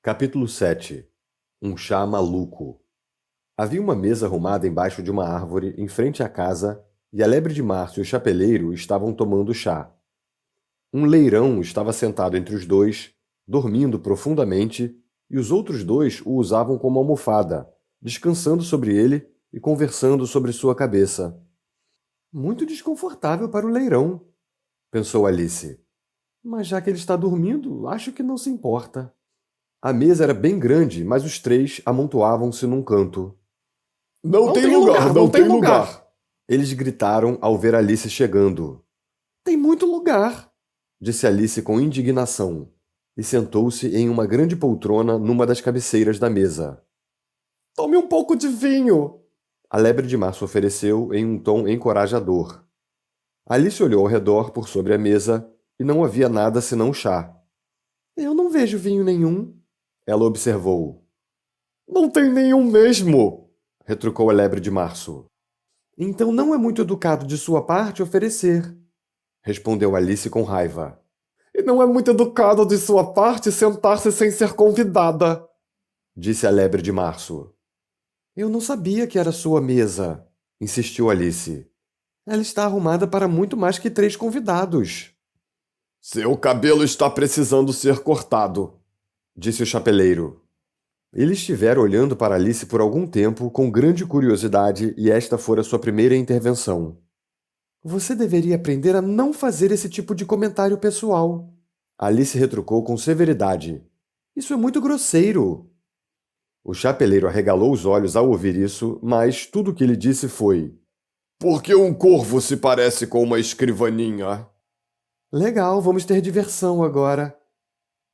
Capítulo 7. Um chá maluco. Havia uma mesa arrumada embaixo de uma árvore em frente à casa e a lebre de março e o chapeleiro estavam tomando chá. Um leirão estava sentado entre os dois, dormindo profundamente, e os outros dois o usavam como almofada, descansando sobre ele e conversando sobre sua cabeça. Muito desconfortável para o leirão, pensou Alice. Mas já que ele está dormindo, acho que não se importa. A mesa era bem grande, mas os três amontoavam-se num canto. Não tem lugar, não tem lugar. Eles gritaram ao ver Alice chegando. Tem muito lugar, disse Alice com indignação, e sentou-se em uma grande poltrona numa das cabeceiras da mesa. Tome um pouco de vinho. A lebre de março ofereceu em um tom encorajador. Alice olhou ao redor por sobre a mesa e não havia nada senão chá. Eu não vejo vinho nenhum, ela observou. Não tem nenhum mesmo, retrucou a lebre de março. Então não é muito educado de sua parte oferecer, respondeu Alice com raiva. E não é muito educado de sua parte sentar-se sem ser convidada, disse a lebre de março. Eu não sabia que era sua mesa, insistiu Alice. Ela está arrumada para muito mais que 3 convidados. Seu cabelo está precisando ser cortado, disse o chapeleiro. Eles estiveram olhando para Alice por algum tempo com grande curiosidade e esta fora sua primeira intervenção. Você deveria aprender a não fazer esse tipo de comentário pessoal. Alice retrucou com severidade. Isso é muito grosseiro. O chapeleiro arregalou os olhos ao ouvir isso, mas tudo o que ele disse foi: Porque um corvo se parece com uma escrivaninha. Legal, vamos ter diversão agora,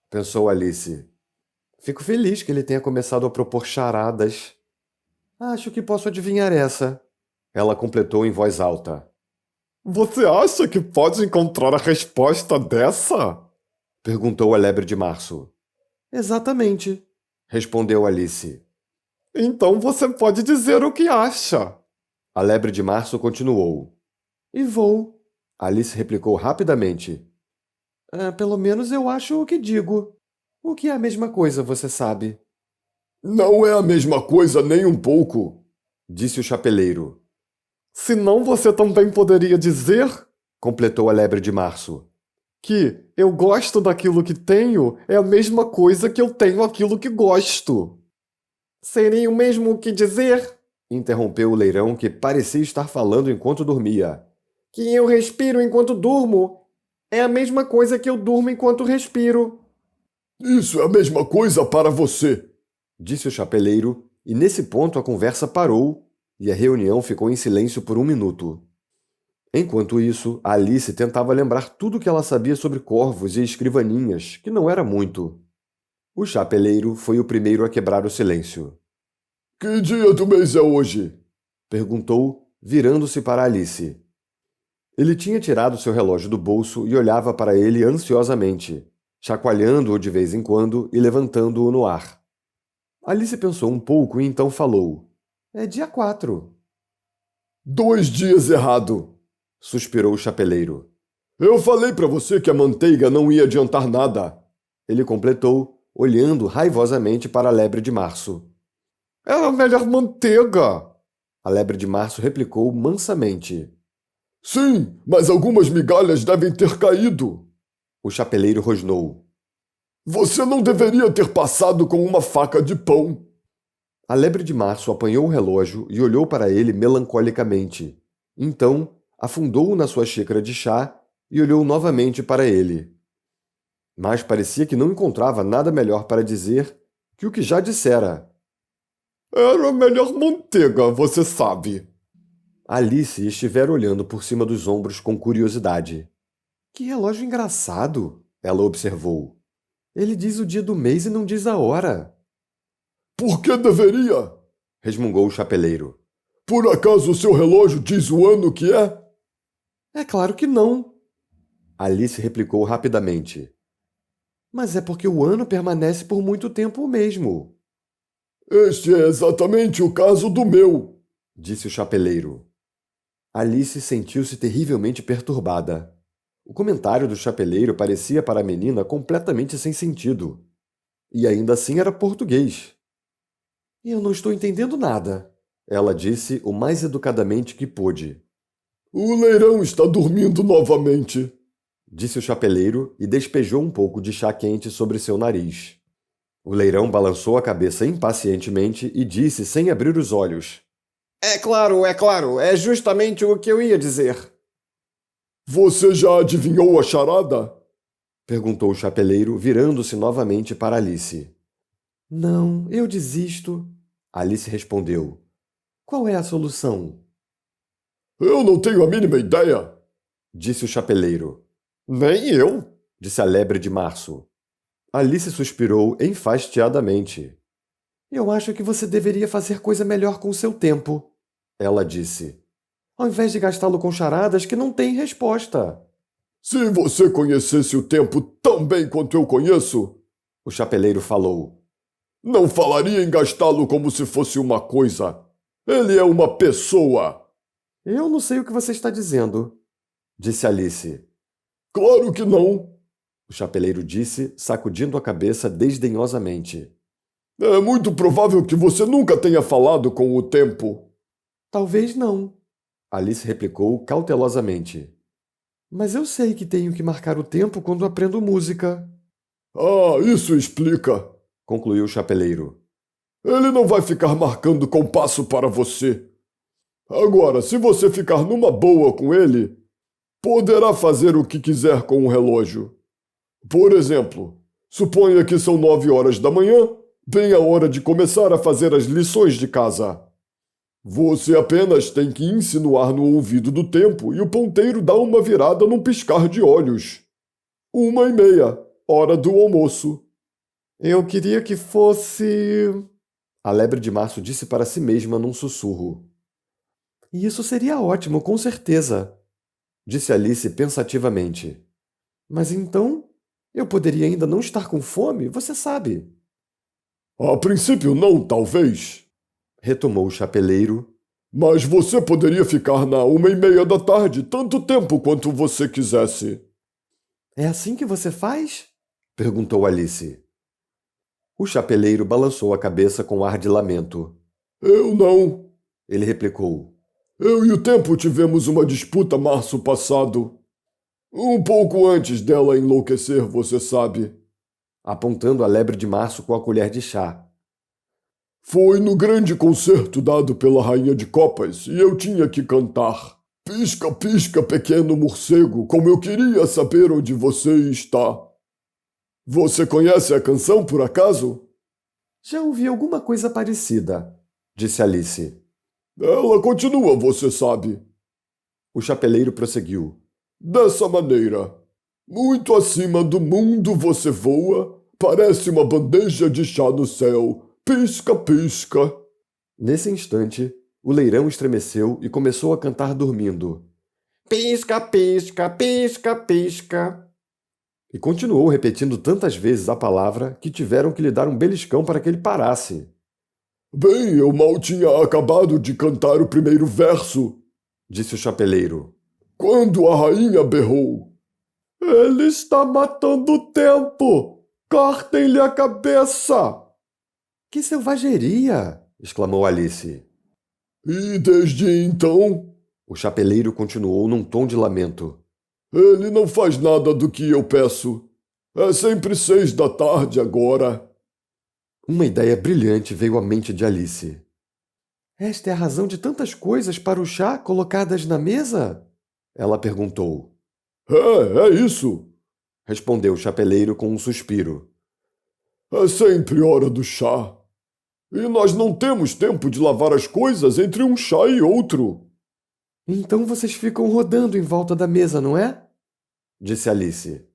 pensou Alice. Fico feliz que ele tenha começado a propor charadas. Acho que posso adivinhar essa, ela completou em voz alta. Você acha que pode encontrar a resposta dessa? Perguntou a lebre de março. Exatamente, respondeu Alice. Então você pode dizer o que acha. A lebre de março continuou. E vou, Alice replicou rapidamente. Pelo menos eu acho o que digo. O que é a mesma coisa, você sabe. Não é a mesma coisa nem um pouco, disse o chapeleiro. Senão você também poderia dizer, completou a lebre de março, que eu gosto daquilo que tenho é a mesma coisa que eu tenho aquilo que gosto. Seria o mesmo que dizer, interrompeu o leirão que parecia estar falando enquanto dormia, que eu respiro enquanto durmo é a mesma coisa que eu durmo enquanto respiro. Isso é a mesma coisa para você, disse o chapeleiro, e nesse ponto a conversa parou e a reunião ficou em silêncio por 1 minuto. Enquanto isso, Alice tentava lembrar tudo o que ela sabia sobre corvos e escrivaninhas, que não era muito. O chapeleiro foi o primeiro a quebrar o silêncio. Que dia do mês é hoje? Perguntou, virando-se para Alice. Ele tinha tirado seu relógio do bolso e olhava para ele ansiosamente, chacoalhando-o de vez em quando e levantando-o no ar. Alice pensou um pouco e então falou. É dia 4. 2 dias errado, suspirou o chapeleiro. Eu falei para você que a manteiga não ia adiantar nada. Ele completou, olhando raivosamente para a lebre de março. Era a melhor manteiga, a lebre de março replicou mansamente. Sim, mas algumas migalhas devem ter caído. O chapeleiro rosnou. Você não deveria ter passado com uma faca de pão. A lebre de março apanhou o relógio e olhou para ele melancolicamente. Então, afundou-o na sua xícara de chá e olhou novamente para ele. Mas parecia que não encontrava nada melhor para dizer que o que já dissera. Era a melhor manteiga, você sabe. Alice estivera olhando por cima dos ombros com curiosidade. Que relógio engraçado, ela observou. Ele diz o dia do mês e não diz a hora. Por que deveria? Resmungou o chapeleiro. Por acaso o seu relógio diz o ano que é? É claro que não. Alice replicou rapidamente. Mas é porque o ano permanece por muito tempo o mesmo. Este é exatamente o caso do meu, disse o chapeleiro. Alice sentiu-se terrivelmente perturbada. O comentário do chapeleiro parecia para a menina completamente sem sentido. E ainda assim era português. Eu não estou entendendo nada, ela disse o mais educadamente que pôde. O leirão está dormindo novamente, Disse o chapeleiro e despejou um pouco de chá quente sobre seu nariz. O leirão balançou a cabeça impacientemente e disse sem abrir os olhos. É claro, é justamente o que eu ia dizer. Você já adivinhou a charada? Perguntou o chapeleiro, virando-se novamente para Alice. Não, eu desisto. Alice respondeu. Qual é a solução? Eu não tenho a mínima ideia. Disse o chapeleiro. Nem eu. Disse a lebre de março. Alice suspirou enfastiadamente. Eu acho que você deveria fazer coisa melhor com o seu tempo, ela disse. Ao invés de gastá-lo com charadas que não têm resposta. Se você conhecesse o tempo tão bem quanto eu conheço, O chapeleiro falou. não falaria em gastá-lo como se fosse uma coisa. Ele é uma pessoa. Eu não sei o que você está dizendo, disse Alice. Claro que não. O chapeleiro disse, sacudindo a cabeça desdenhosamente. É muito provável que você nunca tenha falado com o tempo. Talvez não, Alice replicou cautelosamente. Mas eu sei que tenho que marcar o tempo quando aprendo música, Ah, isso explica. concluiu o chapeleiro. Ele não vai ficar marcando compasso para você. Agora, se você ficar numa boa com ele, poderá fazer o que quiser com o relógio. Por exemplo, suponha que são 9 horas da manhã, bem a hora de começar a fazer as lições de casa. Você apenas tem que insinuar no ouvido do tempo e o ponteiro dá uma virada num piscar de olhos. 1h30, hora do almoço. Eu queria que fosse... A lebre de março disse para si mesma num sussurro. E isso seria ótimo, com certeza, disse Alice pensativamente. Mas então, eu poderia ainda não estar com fome, você sabe. A princípio não, talvez. Retomou o chapeleiro. Mas você poderia ficar na 1h30 da tarde tanto tempo quanto você quisesse. É assim que você faz? Perguntou Alice. O chapeleiro balançou a cabeça com ar de lamento. Eu não. Ele replicou. Eu e o tempo tivemos uma disputa março passado. Um pouco antes dela enlouquecer, você sabe. Apontando a lebre de março com a colher de chá. Foi no grande concerto dado pela Rainha de Copas e eu tinha que cantar. Pisca, pisca, pequeno morcego, como eu queria saber onde você está. Você conhece a canção, por acaso? Já ouvi alguma coisa parecida, disse Alice. Ela continua, você sabe. O chapeleiro prosseguiu. Dessa maneira. Muito acima do mundo você voa, parece uma bandeja de chá no céu. Pisca, pisca. Nesse instante, o leirão estremeceu e começou a cantar dormindo. Pisca, pisca, pisca, pisca. E continuou repetindo tantas vezes a palavra que tiveram que lhe dar um beliscão para que ele parasse. Bem, eu mal tinha acabado de cantar o primeiro verso, Disse o chapeleiro. quando a rainha berrou. Ele está matando o tempo! Cortem-lhe a cabeça! Que selvageria! Exclamou Alice. E desde então, O chapeleiro continuou num tom de lamento. ele não faz nada do que eu peço. É sempre 6 da tarde agora. Uma ideia brilhante veio à mente de Alice. Esta é a razão de tantas coisas para o chá colocadas na mesa? Ela perguntou. É isso. Respondeu o chapeleiro com um suspiro. É sempre hora do chá. E nós não temos tempo de lavar as coisas entre um chá e outro. Então vocês ficam rodando em volta da mesa, não é? Disse Alice.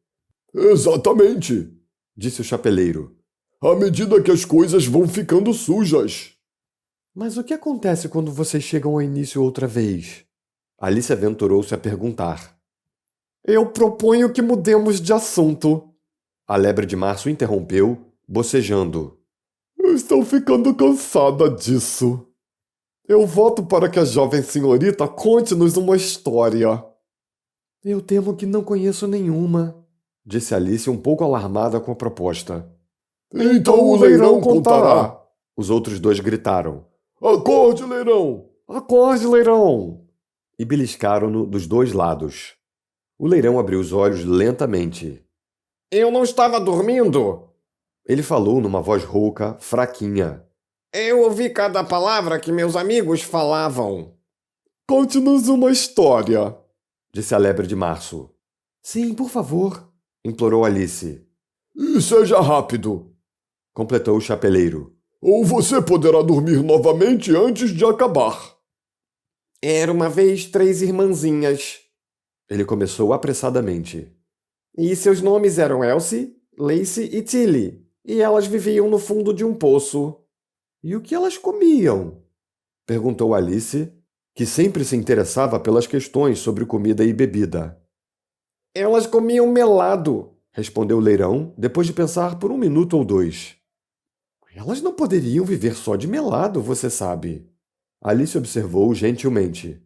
Exatamente. Disse o chapeleiro. À medida que as coisas vão ficando sujas. Mas o que acontece quando vocês chegam ao início outra vez? Alice aventurou-se a perguntar. Eu proponho que mudemos de assunto. A lebre de março interrompeu, bocejando. Eu estou ficando cansada disso. Eu voto para que a jovem senhorita conte-nos uma história. Eu temo que não conheço nenhuma, disse Alice um pouco alarmada com a proposta. Então o leirão contará. Os outros dois gritaram. Acorde, leirão! Acorde, leirão! E beliscaram-no dos dois lados. O leirão abriu os olhos lentamente. Eu não estava dormindo. Ele falou numa voz rouca, fraquinha. Eu ouvi cada palavra que meus amigos falavam. Conte-nos uma história, disse a lebre de março. Sim, por favor, implorou Alice. E seja rápido, completou o chapeleiro. Ou você poderá dormir novamente antes de acabar. Era uma vez 3 irmãzinhas. Ele começou apressadamente. E seus nomes eram Elsie, Lacey e Tilly. E elas viviam no fundo de um poço. E o que elas comiam? Perguntou Alice, que sempre se interessava pelas questões sobre comida e bebida. Elas comiam melado, respondeu o leirão, depois de pensar por 1 minuto ou 2. Elas não poderiam viver só de melado, você sabe. Alice observou gentilmente.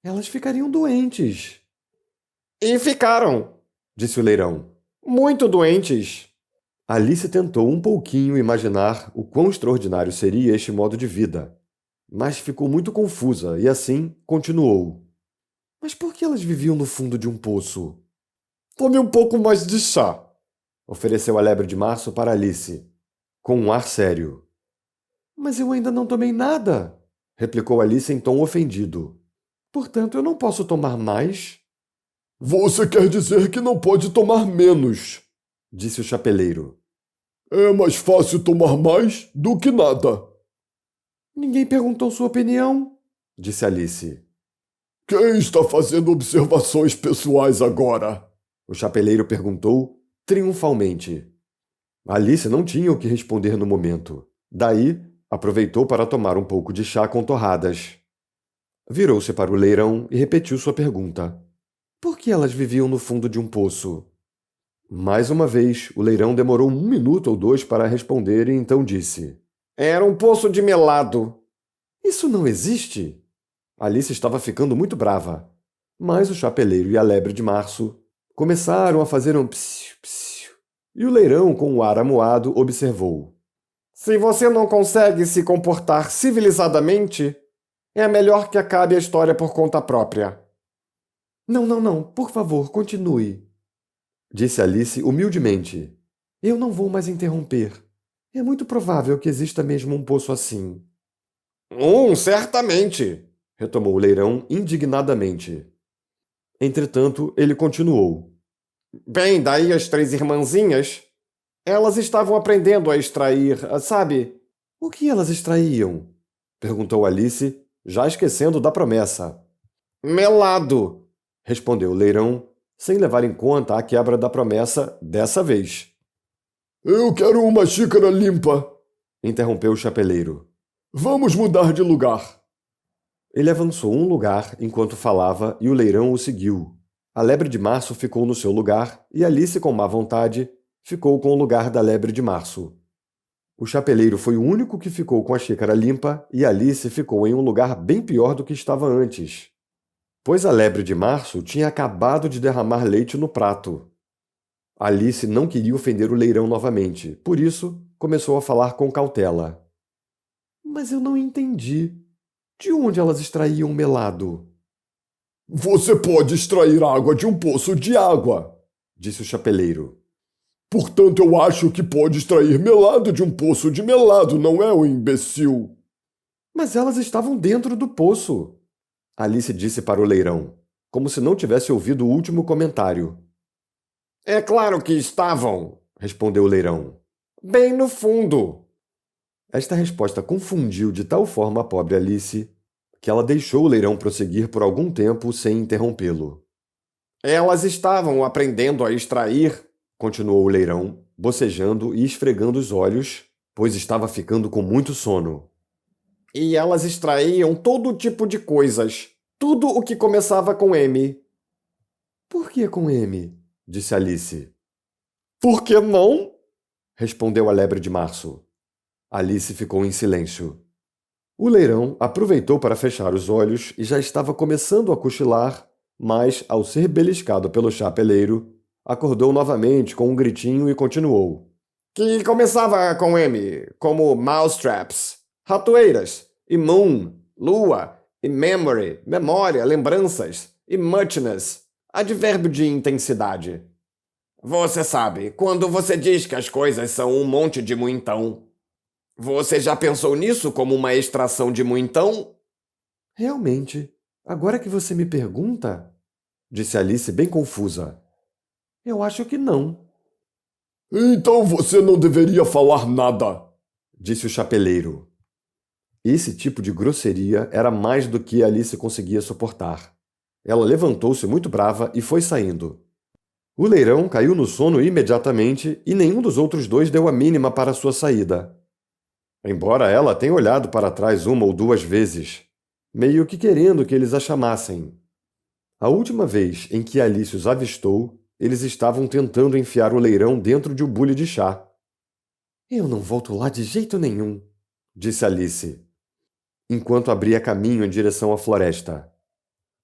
Elas ficariam doentes. E ficaram, disse o leirão. Muito doentes. Alice tentou um pouquinho imaginar o quão extraordinário seria este modo de vida, mas ficou muito confusa e assim continuou. Mas por que elas viviam no fundo de um poço? Tome um pouco mais de chá, ofereceu a lebre de março para Alice, com um ar sério. Mas eu ainda não tomei nada, replicou Alice em tom ofendido. Portanto, eu não posso tomar mais? Você quer dizer que não pode tomar menos, disse o chapeleiro. É mais fácil tomar mais do que nada. Ninguém perguntou sua opinião, disse Alice. Quem está fazendo observações pessoais agora? O chapeleiro perguntou triunfalmente. Alice não tinha o que responder no momento. Daí, aproveitou para tomar um pouco de chá com torradas. Virou-se para o leirão e repetiu sua pergunta. Por que elas viviam no fundo de um poço? Mais uma vez, o leirão demorou 1 minuto ou 2 para responder e então disse. Era um poço de melado. Isso não existe? Alice estava ficando muito brava. Mas o chapeleiro e a lebre de março começaram a fazer um psiu, psiu. E o leirão, com o ar amuado, observou. Se você não consegue se comportar civilizadamente, é melhor que acabe a história por conta própria. Não, por favor, continue, disse Alice humildemente. Eu não vou mais interromper. É muito provável que exista mesmo um poço assim. Certamente, retomou o leirão indignadamente. Entretanto, ele continuou. Bem, daí as 3 irmãzinhas, elas estavam aprendendo a extrair, sabe? O que elas extraíam? Perguntou Alice, já esquecendo da promessa. Melado, respondeu o leirão, sem levar em conta a quebra da promessa dessa vez. Eu quero uma xícara limpa, interrompeu o chapeleiro. Vamos mudar de lugar. Ele avançou um lugar enquanto falava e o leirão o seguiu. A lebre de março ficou no seu lugar e Alice, com má vontade, ficou com o lugar da lebre de março. O chapeleiro foi o único que ficou com a xícara limpa e Alice ficou em um lugar bem pior do que estava antes, pois a lebre de março tinha acabado de derramar leite no prato. Alice não queria ofender o leirão novamente, por isso começou a falar com cautela. Mas eu não entendi. De onde elas extraíam melado? Você pode extrair água de um poço de água, disse o chapeleiro. Portanto, eu acho que pode extrair melado de um poço de melado, não é, o imbecil? Mas elas estavam dentro do poço, Alice disse para o leirão, como se não tivesse ouvido o último comentário. É claro que estavam, respondeu o leirão. Bem no fundo. Esta resposta confundiu de tal forma a pobre Alice que ela deixou o leirão prosseguir por algum tempo sem interrompê-lo. Elas estavam aprendendo a extrair, continuou o leirão, bocejando e esfregando os olhos, pois estava ficando com muito sono. E elas extraíam todo tipo de coisas, tudo o que começava com M. Por que com M? Disse Alice. Por que não? Respondeu a lebre de março. Alice ficou em silêncio. O leirão aproveitou para fechar os olhos e já estava começando a cochilar, mas, ao ser beliscado pelo chapeleiro, acordou novamente com um gritinho e continuou. que começava com M, como mousetraps, ratoeiras, e moon, lua, e memory, memória, lembranças, e muchness, advérbio de intensidade. Você sabe, quando você diz que as coisas são um monte de muitão. Você já pensou nisso como uma extração de muitão? Realmente, agora que você me pergunta, disse Alice bem confusa. Eu acho que não, Então você não deveria falar nada. disse o chapeleiro. Esse tipo de grosseria era mais do que Alice conseguia suportar. Ela levantou-se muito brava e foi saindo. O leirão caiu no sono imediatamente e nenhum dos outros dois deu a mínima para sua saída. Embora ela tenha olhado para trás uma ou duas vezes, meio que querendo que eles a chamassem. A última vez em que Alice os avistou, eles estavam tentando enfiar o leirão dentro de um bule de chá. Eu não volto lá de jeito nenhum, disse Alice, enquanto abria caminho em direção à floresta.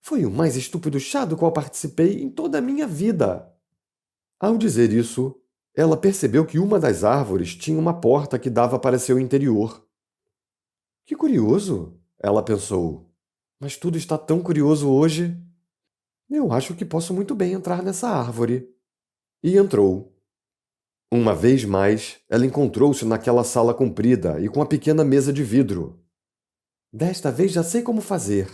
Foi o mais estúpido chá do qual participei em toda a minha vida. Ao dizer isso, ela percebeu que uma das árvores tinha uma porta que dava para seu interior. Que curioso, ela pensou. Mas tudo está tão curioso hoje. Eu acho que posso muito bem entrar nessa árvore. E entrou. Uma vez mais, ela encontrou-se naquela sala comprida e com a pequena mesa de vidro. Desta vez já sei como fazer.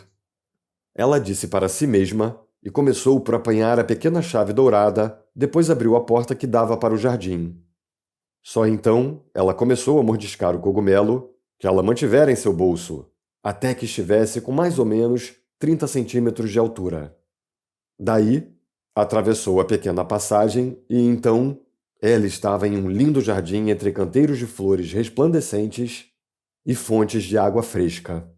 Ela disse para si mesma e começou por apanhar a pequena chave dourada, depois abriu a porta que dava para o jardim. Só então ela começou a mordiscar o cogumelo, que ela mantivera em seu bolso, até que estivesse com mais ou menos 30 centímetros de altura. Daí, atravessou a pequena passagem e então ela estava em um lindo jardim entre canteiros de flores resplandecentes e fontes de água fresca.